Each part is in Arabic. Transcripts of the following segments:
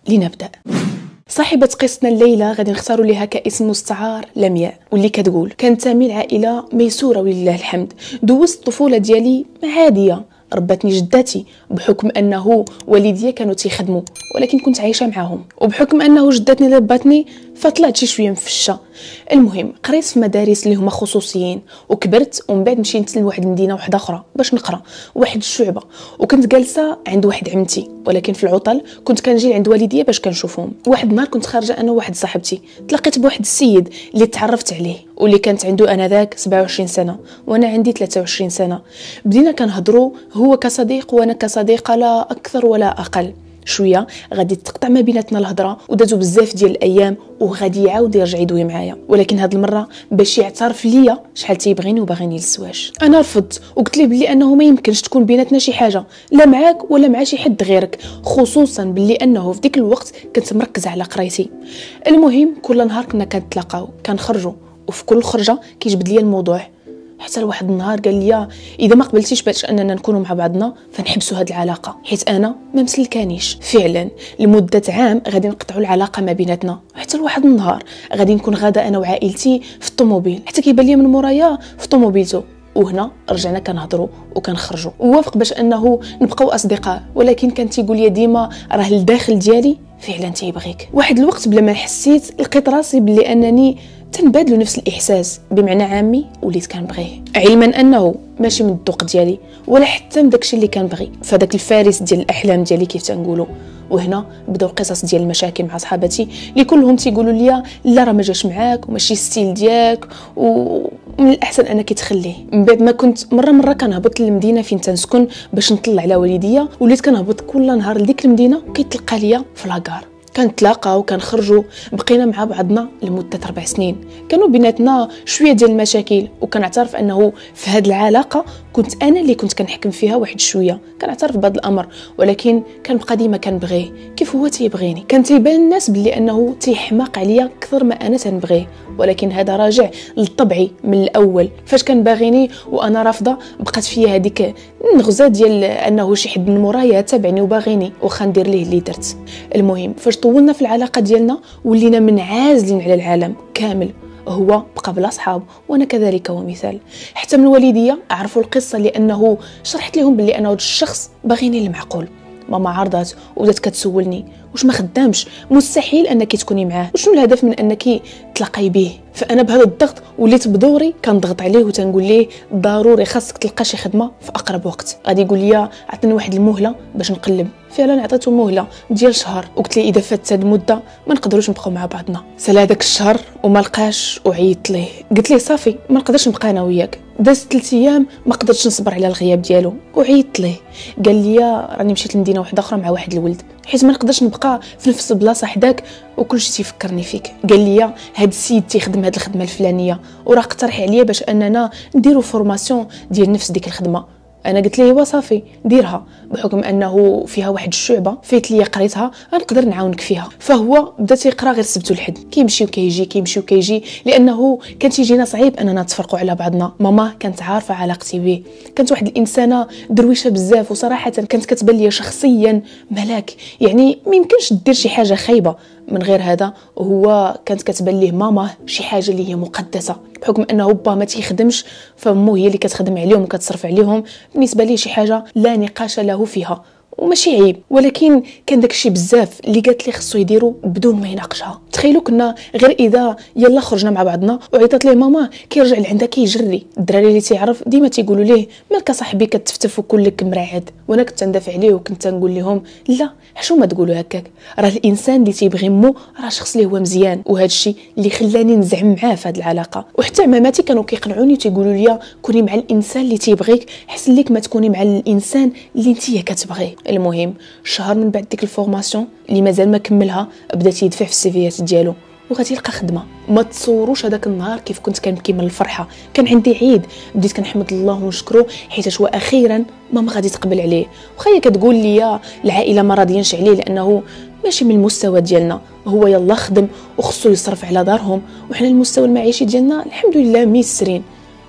لنبدأ. صاحبة قصتنا الليلة غادي نختاروا لها كاسم مستعار لمياء، واللي كتقول: كانت تامي العائلة ميسورة ولله الحمد، دوزت الطفولة ديالي عادية، ربتني جداتي بحكم انه والديا كانوا تيخدموا ولكن كنت عايشه معاهم، وبحكم انه جداتني رباتني فطلعت شي شويه مفشه. المهم قريت في مدارس اللي هما خصوصيين وكبرت، ومن بعد مشيت لواحد المدينه واحده اخرى باش نقرا واحد الشعبه، وكنت جالسه عند واحد عمتي، ولكن في العطل كنت كنجي عند والديا باش كنشوفهم. واحد النهار كنت خارجه انا وواحد صاحبتي، تلاقيت بواحد السيد اللي تعرفت عليه واللي كانت عنده انذاك 27 سنه وانا عندي 23 سنه. بدينا كنهضروا، هو كصديق وانا كصديقه، لا اكثر ولا اقل. شويه غادي تقطع ما بيناتنا الهضره، ودازو بزاف ديال الايام وغادي يعاود يرجع يدوي معايا، ولكن هاد المره باش يعترف ليا شحال تيبغيني وباغيني للزواج. انا رفضت وقلت ليه بلي انه ما يمكنش تكون بيناتنا شي حاجه، لا معاك ولا مع شي حد غيرك، خصوصا باللي انه في ديك الوقت كنت مركزه على قرايتي. المهم كل نهار كنا كنتلاقاو كنخرجوا، وفي كل خرجه كيجبد لي الموضوع، حتى لواحد النهار قال لي: اذا ما قبلتيش باش اننا نكونوا مع بعضنا فنحبسوا هاد العلاقه، حيت انا ما مسلكانيش. فعلا لمده عام غادي نقطعوا العلاقه ما بيناتنا، حتى لواحد النهار غادي نكون غادا انا وعائلتي في الطوموبيل، حتى كيبان لي من مورايا في طوموبيلته، وهنا رجعنا كنهضروا وكنخرجوا. ووافق باش انه نبقاو اصدقاء، ولكن كان تيقول لي ديما راه الداخل ديالي فعلا تيبغيك. واحد الوقت بلا ما حسيت لقيت راسي بلي انني تنبادلوا نفس الاحساس، بمعنى عامي وليت كنبغيه، علما انه ماشي من الذوق ديالي ولا حتى من داكشي اللي كنبغي، فداك الفارس ديال الاحلام ديالي كيف تنقولوا. وهنا بداو قصص ديال المشاكل مع صحاباتي اللي كلهم تيقولوا لي: لا راه ما جاش معاك وماشي ستيل ديالك ومن الاحسن انك تخليه. من بعد ما كنت مره كنهبط للمدينه فين تنسكن باش نطلع على والديا، وليت كنهبط كل نهار لديك المدينه وكيتلقى ليا في لاكار، كنتلاقاو وكنخرجوا، بقينا مع بعضنا لمده 4 سنين. كانوا بيناتنا شويه ديال المشاكل، وكنعترف انه في هذه العلاقه كنت انا اللي كنت كنحكم فيها واحد شويه، كنعترف بهذا الامر، ولكن كنبقى ديما كنبغيه كيف هو تيبغيني. كان تيبان الناس باللي انه تيحماق عليا اكثر ما انا تنبغيه، ولكن هذا راجع لطبعي من الاول. فاش كان باغيني وانا رافضه بقات فيا هذيك النغزه ديال انه شي حد من مورايا تابعني وباغيني وخا ندير ليه اللي درت. المهم فاش طولنا في العلاقه ديالنا ولينا منعزلين على العالم كامل، هو بقى بلا صحاب وانا كذلك ومثال. حتى من الوالديه عرفوا القصه لانه شرحت لهم باللي انا هذا الشخص باغيني المعقول. ماما عرضت وبدات كتسولني: واش ما خدامش؟ مستحيل انك تكوني معاه، وشنو الهدف من انك تلاقاي به؟ فانا بهذا الضغط وليت بدوري كنضغط عليه وتنقول ليه: ضروري خاصك تلقى شي خدمه في اقرب وقت. غادي يقول لي: عطيني واحد المهله باش نقلب. فعلا عطيته مهله ديال شهر، وقلت لي اذا فاتت هذه المده ما نقدروش نبقاو مع بعضنا. سال هذاك الشهر وما لقاش وعيطت ليه، قلت ليه صافي ما نقدرش نبقى انا وياك. دازت 3 ايام ما قدرتش نصبر على الغياب ديالو وعيطت ليه، قال لي: راني مشيت لمدينه واحده اخرى مع واحد الولد، حيت ما نقدرش نبقى في نفس البلاصه حداك وكلشي تيفكرني فيك. قال لي: هاد السيد تيخدم هاد الخدمه الفلانيه وراه اقترح عليا باش اننا نديرو فورماسيون ديال نفس ديك الخدمه. انا قلت ليه: صافي ديرها، بحكم انه فيها واحد الشعبه فيت لي قريتها غنقدر نعاونك فيها. فهو بدا تيقرا غير سبت الحد، كيمشي وكيجي كيمشي وكيجي، لانه كان تيجينا صعيب اننا نتفرقوا على بعضنا. ماما كانت عارفه علاقتي به، كانت واحد الانسانه درويشه بزاف، وصراحه كانت كتبان لي شخصيا ملاك، يعني ما يمكنش دير شي حاجه خايبه من غير هذا. وهو كانت كتبان ليه ماما شي حاجه اللي هي مقدسه، بحكم انه با ما تيخدمش فمو هي اللي كتخدم عليهم وكتصرف عليهم. بالنسبه ليه شي حاجه لا نقاش له فيها وماشي عيب، ولكن كان داكشي بزاف اللي قالت لي خصو يديروا بدون ما يناقشها. تخيلوا كنا غير اذا يلا خرجنا مع بعضنا وعيطت ليه ماما كيرجع لعندها كيجري. الدراري اللي تيعرف ديما تيقولوا ليه: مالك صاحبي كتفتف وكلك مرعد؟ وانا كنت ندافع عليه وكنت نقول لهم: لا حشومه تقولوا هكاك، راه الانسان اللي تيبغي مو راه شخص اللي هو مزيان، وهذا الشيء اللي خلاني نزعم معاه في هذه العلاقه. وحتى عماماتي كانوا كيقنعوني وتيقولوا لي: كوني مع الانسان اللي تيبغيك احسن ليك ما تكوني مع الانسان اللي نتيا كتبغيه. المهم شهر من بعد ديك الفورماسيون اللي مازال ما كملها بدا يدفع في السيفيات ديالو وغادي يلقى خدمه. ما تصوروش هذاك النهار كيف كنت كنبكي من الفرحه، كان عندي عيد، بديت كنحمد الله ونشكره حيت واخيرا ماما غادي تقبل عليه. وخايه كتقول لي العائله ما راضيينش عليه لانه ماشي من المستوى ديالنا، هو يلا خدم وخصو يصرف على دارهم، وحنا المستوى المعيشي ديالنا الحمد لله ميسرين.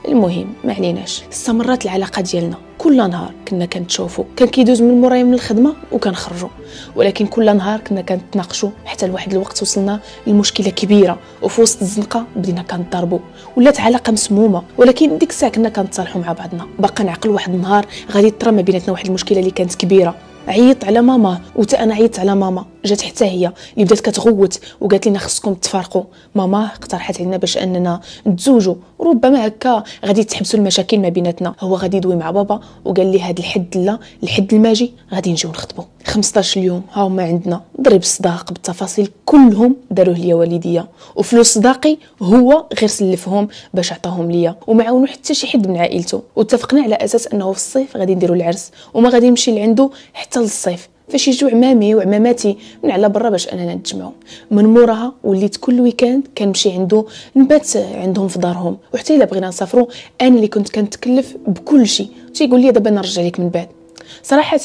المهم ما عليناش. استمرت العلاقه ديالنا، كل نهار كنا كنتشوفوا، كان كيدوز من مورايا من الخدمه وكنخرجوا، ولكن كل نهار كنا كنتناقشوا حتى لواحد الوقت وصلنا لمشكله كبيره، وفي وسط الزنقه بدينا كنضربوا، ولات علاقه مسمومه. ولكن ديك الساعه كنا كنتصالحوا مع بعضنا. باقا نعقل واحد النهار غادي ترى ما بيناتنا واحد المشكله اللي كانت كبيره. عيط على ماما وتا انا عيطت على ماما، جات حتى هي اللي بدات كتغوت وقالت لنا خصكم تفارقوا. ماما اقترحت علينا باش اننا نتزوجوا، وربما هكا غادي تحبسوا المشاكل ما بيناتنا. هو غادي يدوي مع بابا وقال لي هاد الحد لا الحد الماجي غادي نجيو نخطبوا. 15 يوم ها هما عندنا، ضرب الصداق بالتفاصيل كلهم داروه ليا والديا، وفلوس صداقي هو غير سلفهم باش عطاهم ليا، وما عاونوا حتى شي حد من عائلته. واتفقنا على اساس انه في الصيف غادي نديروا العرس، وما غادي نمشي لعنده حتى للصيف فاش يجوا عمامي وعماماتي من على برا باش اننا نتجمعوا. من موراها وليت كل ويكاند كنمشي عنده نبات عندهم في دارهم، وحتى الا بغينا نسافروا انا اللي كنت كنتكلف بكل شيء. تيقول لي دابا نرجع لك من بعد. صراحه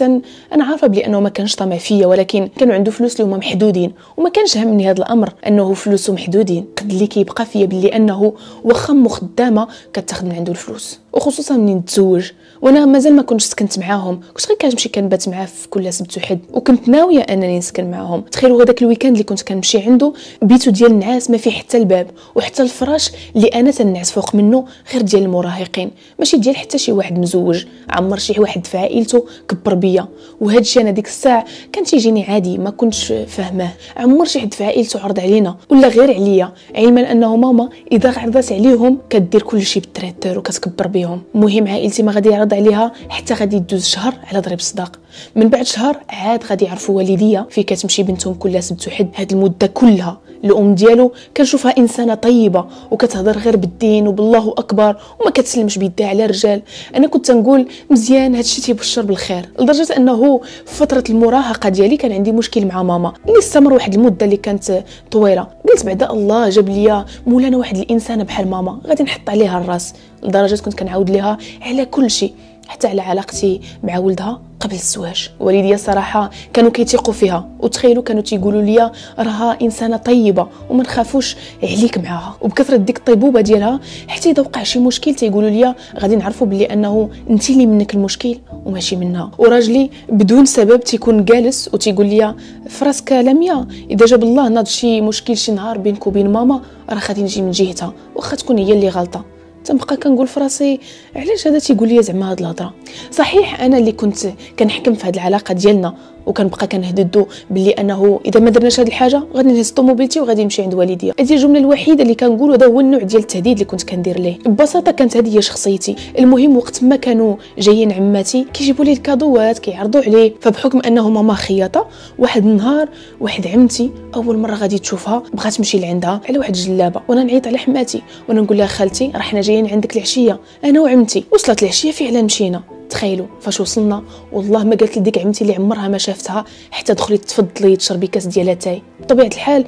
انا عارفه بلي انه ما كانش طمع فيا، ولكن كانوا عنده فلوس اللي هما محدودين، وما كانش همني هذا الامر انه فلوسه محدودين. قد اللي كيبقى فيا بلي انه واخا مو خدامه كتاخذ من عنده الفلوس، وخصوصا منين نتزوج وانا مازال ما كنتش سكنت معاهم، كنت غير كنمشي كنبات معاه في كل سبت وحد، وكنت ناويه انني نسكن معاهم. تخيلوا هذاك الويكاند اللي كنت كنمشي عنده بيتو ديال النعاس ما فيه حتى الباب وحتى الفراش اللي انا تنعس فوق منه غير ديال المراهقين، ماشي ديال حتى شي واحد مزوج. عمر شي واحد في عائلته كبر بيا، وهذا الشيء انا ديك الساعه كان تيجيني عادي ما كنتش فاهماه. عمر شي حد في عائلته عرض علينا ولا غير عليا، علما انه ماما اذا عرضت عليهم كدير كل شيء بالتريتور وكتكبر بيهم. المهم عائلتي ما غادي يعرض عليها حتى غادي يدوز شهر على ضرب صداق. من بعد شهر عاد غادي يعرفوا والديا في كتمشي بنتهم كل سبت وحد. هاد المده كلها الام ديالو كنشوفها انسانه طيبه وكتهضر غير بالدين وبالله اكبر وما كتسلمش بيدها على الرجال. انا كنت نقول مزيان هادشي تيبشر بالخير، لدرجه انه في فتره المراهقه ديالي كان عندي مشكل مع ماما اللي استمر واحد المده اللي كانت طويله. قلت بعدا الله جاب ليا مولانا واحد الانسانه بحال ماما غادي نحط عليها الراس، لدرجه كنت كنعاود ليها على كل شيء، حتى على علاقتي مع ولدها قبل الزواج. والديا صراحه كانوا كيثيقوا فيها، وتخيلوا كانوا تيقولوا لي راها انسانه طيبه وما نخافوش عليك معاها. وبكثره ديك الطيبوبه ديالها حتى اذا وقع شي مشكل تيقولوا لي غادي نعرفوا بلي انه انت اللي منك المشكل وماشي منها. وراجلي بدون سبب تيكون جالس وتيقول لي فراسك لميا اذا جاب الله ناض شي مشكل شي نهار بينك وبين ماما راه غادي نجي من جهتها واخا تكون هي اللي غلطه. تنبقى كنقول في راسي علاش هذا تيقول لي زعما هاد الهضره. صحيح انا اللي كنت كنحكم في هاد العلاقه ديالنا، وكنبقى كنهددو باللي انه اذا ما درناش هاد الحاجه غادي نهز طوموبيلتي وغادي نمشي عند والديا. هذه الجمله الوحيده اللي كنقول، هذا هو النوع ديال التهديد اللي كنت كندير ليه. ببساطه كانت هذه هي شخصيتي. المهم وقت ما كانوا جايين عماتي كيجيبوا لي الكادوات كيعرضوا عليه، فبحكم انه ماما خياطه واحد النهار واحد عمتي اول مره غادي تشوفها بغات تمشي لعندها على واحد الجلابه، وانا نعيط على حماتي وانا نقول لها خالتي راه حنا جايين عندك العشيه انا وعمتي. وصلت العشيه فعلا مشينا. تخيلوا فاش وصلنا والله ما قالت لي ديك عمتي اللي عمرها ما شافتها حتى دخلي تفضلي تشربي كاس ديال اتاي. بطبيعه الحال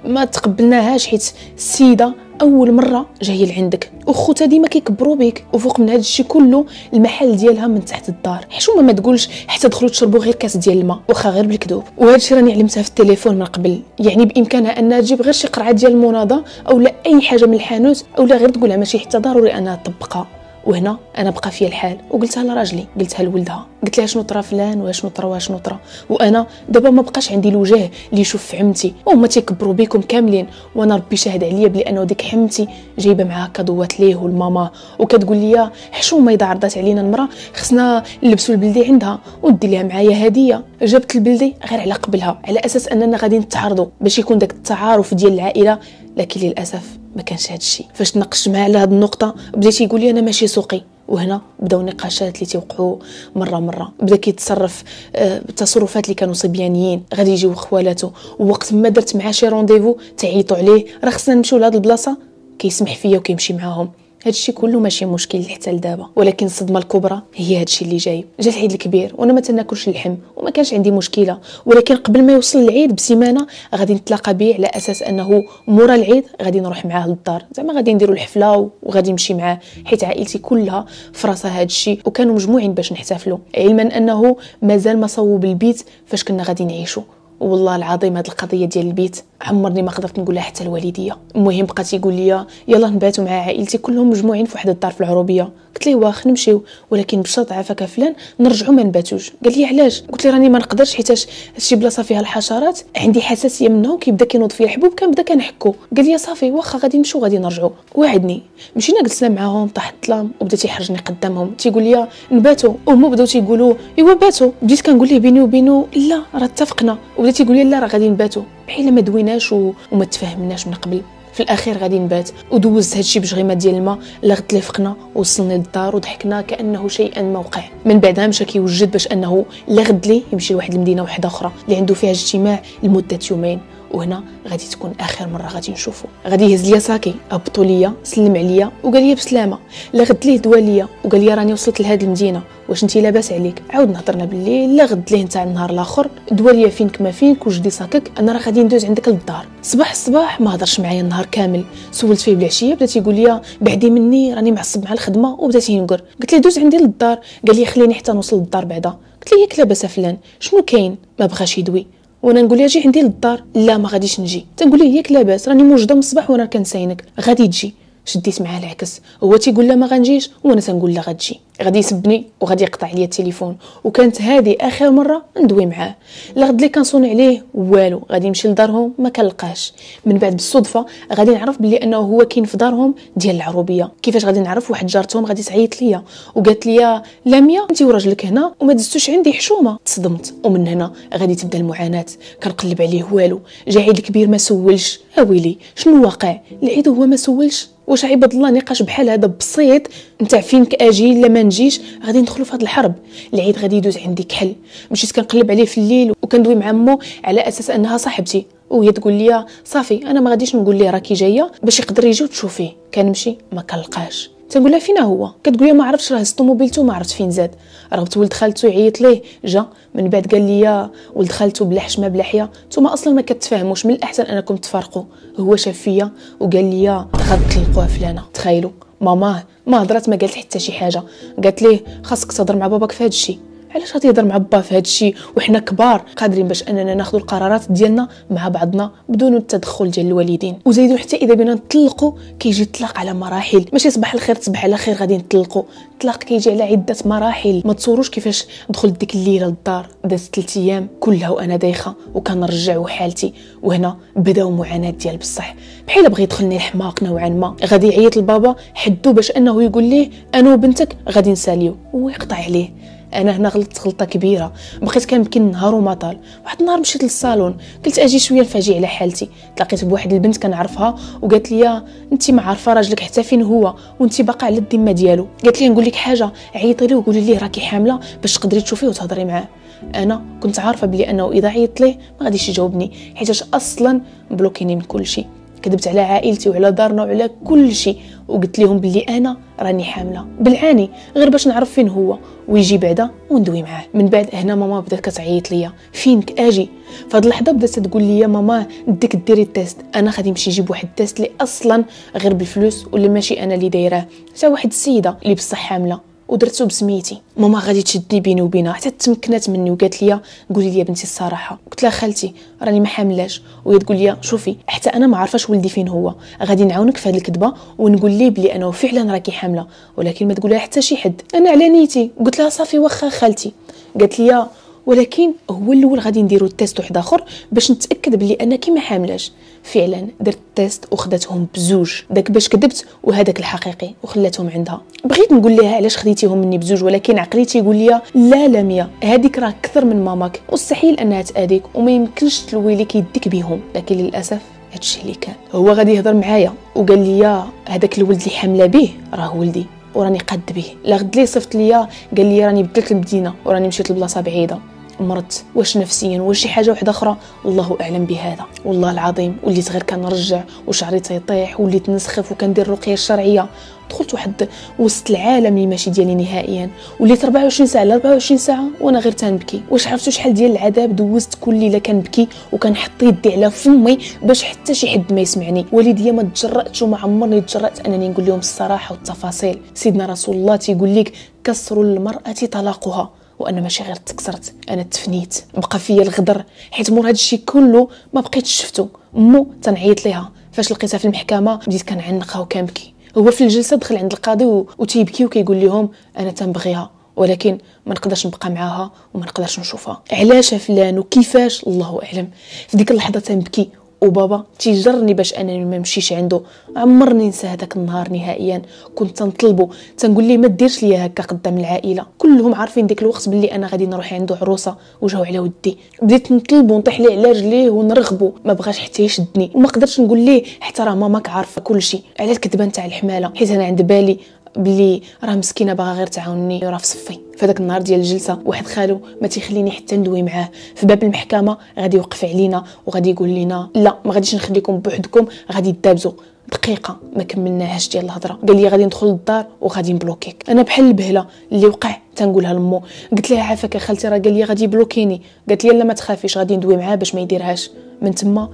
ما تقبلناهاش حيت السيده اول مره جايه لعندك، وخوتها ديما كيكبروا بك. وفوق من هذا الشيء كله المحل ديالها من تحت الدار، حشومه ما تقولش حتى دخلوا تشربوا غير كاس ديال الماء واخا غير بالكذوب. وهذا الشيء راني علمتها في التليفون من قبل، يعني بامكانها انها تجيب غير شي قرعه ديال المناضه او لا اي حاجه من الحانوت او لا غير تقولها ماشي حتى ضروري انها تطبقها. وهنا انا بقى فيا الحال وقلتها لراجلي، قلتها لولدها، قلت لها شنو طرا فلان وشنو طرا وشنو طرا. وانا دابا ما بقاش عندي الوجه اللي يشوف في عمتي، وهما تيكبروا بكم كاملين، وانا ربي شاهد عليا بلي انه ديك حمتي جايبه معاها كادوات ليه والماما، وكتقول لي حشومه اذا عرضات علينا المراه خصنا نلبسوا البلدي عندها وندير لها معايا هديه. جبت البلدي غير على قبلها على اساس اننا غادي نتعارضوا باش يكون داك التعارف ديال العائله، لكن للاسف ما كانش هذا الشيء. فاش تناقشت معاه على هذه النقطه بدا تيقول لي انا ماشي سوقي، وهنا بداو نقاشات اللي تيوقعوا مره بدا كيتصرف التصرفات اللي كانوا صبيانيين. غادي يجيو خوالاته، ووقت ما درت معاه شي رونديفو تعيطوا عليه راه خصنا نمشيو لهاد البلاصه كيسمح فيا وكيمشي معاهم. هادشي كله ماشي مشكل حتى لدابا، ولكن الصدمه الكبرى هي هادشي اللي جاي. جا العيد الكبير وانا ما تناكلش اللحم وما كانش عندي مشكله، ولكن قبل ما يوصل العيد بسيمانه غادي نتلاقى به على اساس انه مورا العيد غادي نروح معاه للدار، زعما غادي نديروا الحفله وغادي نمشي معاه، حيت عائلتي كلها فراسها هادشي وكانوا مجموعين باش نحتفلوا، علما انه مازال ما صوب البيت فاش كنا غادي نعيشوا. والله العظيم هاد القضيه ديال البيت عمرني ما قدرت نقولها حتى لوالديا. المهم بقى تيقول لي يلا نباتوا مع عائلتي كلهم مجموعين في واحد الدار في العروبيه. قلت ليه واخ نمشيو، ولكن بشرط عافاك فلان نرجعوا ما نباتوش. قال لي علاش؟ قلت لي راني ما نقدرش حيتاش شي بلاصه فيها الحشرات عندي حساسيه منهم، كيبدا كينوض فيا الحبوب كنبدا كنحكو. قال لي صافي واخا غادي نمشيو غادي نرجعوا. وعدني. مشينا جلسنا معاهم طاح الظلام وبدا تيحرجني قدامهم تيقول لي نباتوا، وهما بداو تيقولوا ايوا باتوا. بديت كنقول ليه بيني وبينه لا راه اتفقنا، وبدا تيقول لي لا راه غادي نباتوا، بحال ما دويناش وما تفاهمناش من قبل. في الاخير غادي نبات، ودوزت هادشي بشغيمه ديال الماء لغت لي فقنا ووصلني للدار وضحكنا كانه شيئا ما وقع. من بعدها مشى كيوجد باش انه لا غد لي يمشي لواحد المدينه واحده اخرى اللي عنده فيها اجتماع لمده يومين، وهنا غادي تكون اخر مره غادي نشوفه. غادي يهز ليا ساكي هبطوا ليا سلم عليا وقال لي بسلامه، لا غد ليه دوا ليا وقال لي راني وصلت لهاد المدينه واش انت لاباس عليك. عاودنا هضرنا بالليل، لا غد ليه نتاع النهار الاخر دوا ليا فينك ما فينك وجدي ساكك انا راه غادي ندوز عندك للدار. صباح الصباح ما هضرش معايا النهار كامل، سولت فيه بالعشيه بدا تيقول لي بعدي مني راني معصب مع الخدمه وبدا تينقر. قلت له دوز عندي للدار، قال لي خليني حتى نوصل للدار بعدا. قلت له ياك لاباس فلان شنو كاين؟ ما بغاش يدوي. وانا نقول لها جي عندي للدار، لا ما غاديش نجي. تنقول ليه ياك لاباس راني موجوده من الصباح وانا كنساينك غادي تجي. شديت معاه العكس، هو تيقول لا ما غنجيش وانا تنقول لا غتجي. غادي يسبني وغادي يقطع عليا التليفون، وكانت هذه اخر مره ندوي معاه. لا غد لي كنصون عليه والو، غادي نمشي لدارهم ما كنلقاش. من بعد بالصدفه غادي نعرف بلي انه هو كاين في دارهم ديال العروبيه. كيفاش غادي نعرف؟ واحد جارتهم غادي تعيط ليا وقالت لي لاميا انت وراجلك هنا وما دزتوش عندي حشومه. تصدمت، ومن هنا غادي تبدا المعاناه. كنقلب عليه والو، جا عيد الكبير ما سولش. اويلي شنو واقع؟ العيد هو ما سولش؟ واش عباد الله نقاش بحال هذا بسيط نتاع فينك اجي لا ما نجيش غادي ندخلوا في هذه الحرب؟ العيد غادي يدوز عندي كحل. مشيت كنقلب عليه في الليل وكندوي مع مو على اساس انها صاحبتي، وهي تقول لي صافي انا ما غاديش نقول ليه راكي جايه باش يقدر يجي وتشوفيه. كنمشي ما كنلقاش. تنقول لها فينا هو؟ كتقول لي ما عرفتش راه هزت موبيلته ما عرفت فين زاد. رغبت ولد خالته يعيط ليه جا، من بعد قال لي ولد خالته بلا حشمه بلا حياه نتوما اصلا ما كتفاهموش، من الاحسن انكم تفارقوا. هو شاف فيا وقال لي غتطلقوها فلانه. تخيلوا ماما ما هضرات ما قالت حتى شي حاجه، قالت ليه خاصك تهضر مع باباك في هذا الشيء. علاش غادي يهضر مع با في هذا الشيء وحنا كبار قادرين باش اننا ناخذ القرارات ديالنا مع بعضنا بدون التدخل ديال الوالدين؟ وزيدوا حتى اذا بينا نطلقوا كيجي الطلاق على مراحل، ماشي صباح الخير تصبح على خير غادي نطلقوا. الطلاق كيجي على عده مراحل. ما تصوروش كيفاش دخلت ديك الليله للدار، دازت 3 ايام كلها وانا دايخه وكنرجع حالتي، وهنا بداو معاناه ديال بصح بحال بغى يدخلني الحماق نوعا ما. غادي يعيط لبابا حدو باش انه يقول ليه انا وبنتك غادي نساليو ويقطع عليه. انا هنا غلطت غلطه كبيره، بقيت كنبكي النهار وما طال. واحد النهار مشيت للصالون قلت اجي شويه نفاجئ على حالتي. تلاقيت بواحد البنت كنعرفها وقالت لي انت ما عارفه راجلك حتى فين هو وانت باقا على الذمه ديالو. قالت لي نقول لك حاجه، عيطي له وقولي ليه راكي حامله باش تقدري تشوفيه وتهضري معاه. انا كنت عارفه بلي انه اذا عيطت ليه ما غاديش يجاوبني حيتاش اصلا بلوكيني من كل شيء. كذبت على عائلتي وعلى دارنا وعلى كل شيء وقلت لهم بلي انا راني حامله بالعاني غير باش نعرف فين هو ويجي بعدا وندوي معاه. من بعد هنا ماما بدات كتعيط ليا فينك اجي. فهاد اللحظه بدات تقول لي ماما نديك ديري التيست. انا غادي نمشي نجيب واحد التيست اللي اصلا غير بالفلوس ولا ماشي انا اللي دايراه، حتى واحد السيده اللي بصح حامله ودرتو بسميتي. ماما غادي تشدني بيني وبينها حتى تمكنات مني وقالت لي قولي لي بنتي الصراحه. قلت لها خالتي راني ما حاملاش. وهي تقول لي شوفي حتى انا ما عارفاش ولدي فين هو، غادي نعاونك في هذه الكذبه ونقول ليه بلي انا فعلا راكي حامله، ولكن ما تقولها حتى شي حد. انا على نيتي قلت لها صافي واخا خالتي. قالت لي ولكن هو الاول غادي نديروا التيست واحد اخر باش نتاكد بلي انك ما حاملاش. فعلا درت التيست وخداتهم بزوج، داك باش كذبت وهذاك الحقيقي وخلاتهم عندها. بغيت نقول لها علاش خديتيهم مني بزوج، ولكن عقليتي يقول لي لا لميا هذيك راه اكثر من ماماك، مستحيل انها تاذيك وما يمكنش تلوي لك يديك بهم. لكن للاسف هادشي اللي كان. هو غادي يهضر معايا وقال لي هذاك الولد اللي حامله به راه ولدي وراني قاد به. لا غد لي صفت ليا قال لي راني بدلت المدينه وراني مشيت لبلاصه بعيده. مرضت واش نفسيا واش شي حاجه واحده اخرى الله اعلم بهذا. والله العظيم وليت غير كنرجع وشعري تيطيح وليت نسخف وكندير الرقيه الشرعيه. دخلت واحد وسط العالم اللي ماشي ديالي نهائيا، وليت 24 ساعه على 24 ساعه وانا غير تنبكي. واش عرفتوا شحال ديال العذاب دوزت كل ليله كنبكي وكنحط يدي على فمي باش حتى شي حد ما يسمعني. والديا ما تجرأتش وما عمرني تجرأت انني نقول لهم الصراحه والتفاصيل. سيدنا رسول الله تيقول لك كسر المراه طلاقها، وانا ماشي غير تكسرت، انا تفنيت، بقى فيا الغدر، حيت مور هادشي كله ما بقيتش شفتو. مو تنعيط ليها فاش لقيتها في المحكمه، بديت كنعنقها وكنبكي. هو في الجلسه دخل عند القاضي وتيبكي وكيقول لهم انا تنبغيها ولكن ما نقدرش نبقى معاها وما نقدرش نشوفها. علاش فلان وكيفاش الله اعلم. في ديك اللحظه تنبكي وبابا تيجرني باش انني ما نمشيش عنده. عمرني نسى هذاك النهار نهائيا. كنت تنطلبو تنقول ليه ما ديرش ليا هكا قدام العائله، كلهم عارفين ديك الوقت باللي انا غادي نروح عنده عروسه وجاو على ودي. بديت نطلبو ونطيح ليه على رجليه ونرغبو، ما بغاش حتى يشدني وما قدرتش نقول ليه حتى راه ماماك عارفه كلشي على الكذبه نتاع الحماله، حيت انا عند بالي بلي راه مسكينه باغا غير تعاونني راه في صفي. فداك النهار ديال الجلسه واحد خالو ما تيخليني حتى ندوي معاه. في باب المحكمه غادي يوقف علينا وغادي يقول لنا لا ما غاديش نخليكم بوحدكم، غادي تدابزوا. دقيقه ما كملناهاش ديال الهضره، قال لي غادي ندخل للدار وغادي نبلوكيك. انا بحال البهله اللي وقع تنقولها لمو. قلت لها عافاك يا خالتي راه قال لي غادي يبلوكيني. قالت لي لا ما تخافيش غادي ندوي معاه باش ما يديرهاش. من تما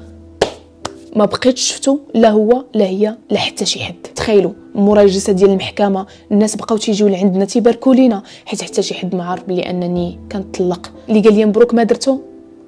ما بقيتش شفتو لا هو لا هي لا حتى شي حد. تخيلوا مورا الجلسه ديال المحكمه الناس بقاو تيجيو لعندنا تيباركوا لينا، حيت حتى شي حد ما عارف بلي انني كنطلق. اللي قال لي مبروك ما درتو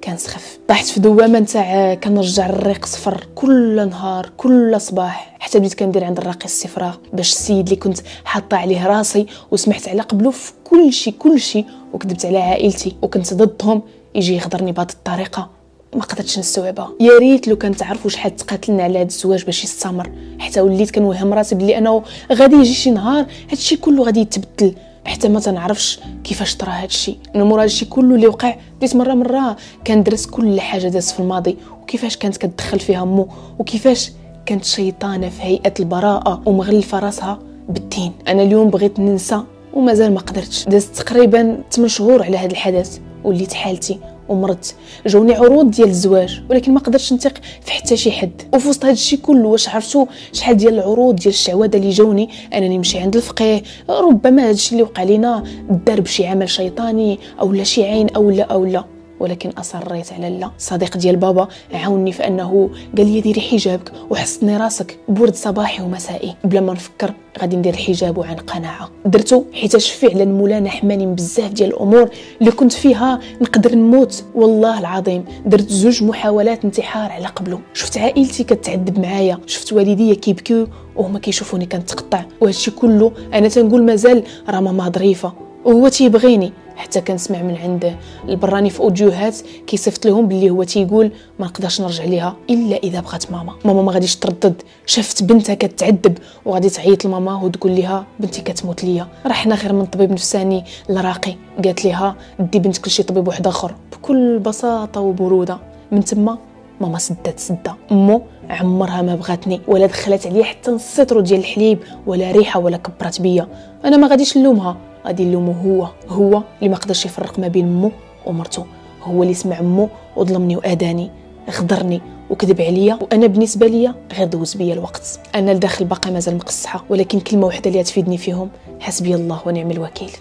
كان سخف. طاحت في دوامه نتاع كنرجع الريق صفر كل نهار كل صباح، حتى بديت كندير عند الراقي الصفراغ باش السيد اللي كنت حاطه عليه راسي وسمحت على قبله في كل شيء وكذبت على عائلتي وكنت ضدهم يجي يخضرني بهذه الطريقه. ما قدرتش نستوعبها. يا ريت لو كان تعرفوا شحال تقاتلنا على هذا الزواج باش يستمر، حتى وليت كنوهم راسي بلي انا غادي يجي شي نهار هادشي كله غادي يتبدل، حتى ما تنعرفش كيفاش طرا هادشي. انا مورا هادشي كله اللي وقع بديت مره كندرس كل حاجه دازت في الماضي وكيفاش كانت كتدخل فيها مو وكيفاش كانت شيطانه في هيئه البراءه ومغلفه راسها بالدين. انا اليوم بغيت ننسى ومازال ما قدرتش. دازت تقريبا 8 شهور على هذا الحدث وليت حالتي ومرضت. جاوني عروض ديال الزواج ولكن ما قدرتش نثق في حتى شي حد. وفي وسط هذا الشيء كله واش عرفتوا شحال ديال العروض ديال الشعوذه اللي جاوني انني نمشي عند الفقيه، ربما هذا الشيء اللي وقع لينا دار بشي عمل شيطاني او لا شي عين او لا ولكن اصريت على لا. صديق ديال بابا عاوني في انه قال لي ديري حجابك وحصني راسك برد صباحي ومسائي. بلا ما نفكر غادي ندير الحجاب وعن قناعه. درتو حيتاش فعلا مولانا حماني من بزاف ديال الامور اللي كنت فيها نقدر نموت. والله العظيم درت 2 محاولات انتحار على قبله. شفت عائلتي كتعذب معايا، شفت والديا كيبكيو وهما كيشوفوني كنتقطع، وهادشي كله انا تنقول مازال راه ماما ظريفه وهو تيبغيني. حتى كنسمع من عند البراني في اوديوهات كيصيفط لهم باللي هو تيقول ما نقدرش نرجع ليها الا اذا بغات ماما ما غاديش تردد. شافت بنتها كتعذب وغادي تعيط لماما وتقول لها بنتي كتموت ليا. رحنا غير من طبيب نفساني لراقي، قالت لها دي بنتك لشي طبيب واحد اخر بكل بساطه وبروده. من تما ماما سدات سده. امو عمرها ما بغاتني ولا دخلت عليا حتى نص ديال الحليب ولا ريحه ولا كبرات بيا. انا ما غاديش نلومها، غادي نلومو هو اللي ما قدرش يفرق ما بين مو ومرته. هو اللي سمع مو وظلمني واداني، غدرني وكذب عليا، وانا بالنسبه ليا غير دوز بيا الوقت. انا لداخل باقا مازال مقصحه، ولكن كلمه واحده اللي تفيدني فيهم حسبي الله ونعم الوكيل.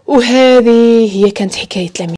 وهذه هي كانت حكايه لمياء.